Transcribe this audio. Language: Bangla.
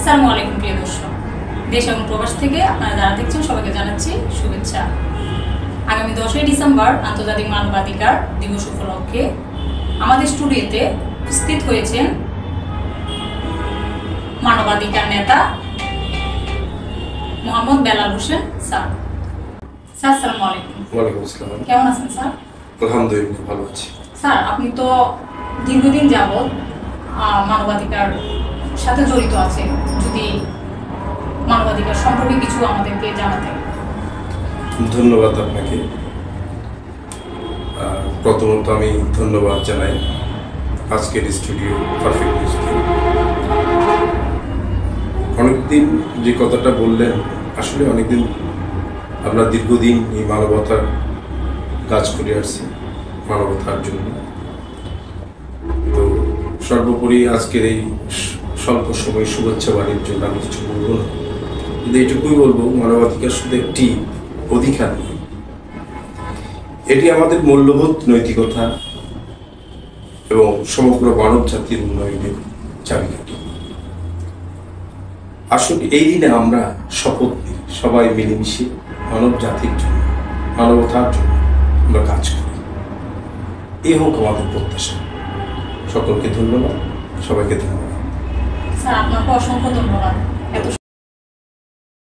আসসালামু আলাইকুম প্রিয় দর্শক, দেশ এবং প্রবাস থেকে আপনারা যারা দেখছেন সবাইকে জানাচ্ছি শুভেচ্ছা। আগামী 10ই ডিসেম্বর আন্তর্জাতিক মানবাধিকার দিবস উপলক্ষে আমাদের স্টুডিওতে উপস্থিত হয়েছেন মানবাধিকার নেতা মোহাম্মদ বেলাল হোসেন স্যার। স্যার আসসালামু আলাইকুম। ওয়ালাইকুম আসসালাম। কেমন আছেন স্যার? আলহামদুলিল্লাহ ভালো আছি। স্যার আপনি তো দীর্ঘদিন যাবৎ মানবাধিকার সাথে জড়িত আছেন, যদি মানবাধিকার সম্পর্কে কিছু আমাদেরকে জানাতেন। ধন্যবাদ আপনাকে। প্রথমত আমি ধন্যবাদ জানাই আজকের স্টুডিও পারফেক্ট নিউজকে। অনেকদিন যে কথাটা বললেন, আসলে অনেকদিন আমরা দীর্ঘদিন এই মানবতার কাজ করে আসছি, মানবতার জন্য। তো সর্বোপরি আজকের এই স্বল্প সময় শুভেচ্ছা বাণীর জন্য আমি কিছু বলবো না, কিন্তু এইটুকুই বলবো, মানবাধিকার শুধু একটি অধিকার নয়, এটি আমাদের মূল্যবোধ, নৈতিকতা এবং সমগ্র মানব জাতির উন্নয়নের চাবিকাঠি। আসলে এই দিনে আমরা শপথ নিই, সবাই মিলেমিশে মানব জাতির জন্য, মানবতার জন্য আমরা কাজ করি। এই হোক আমাদের প্রত্যাশা। সকলকে ধন্যবাদ, সবাইকে ধন্যবাদ। স্যার আপনাকে অসংখ্য ধন্যবাদ।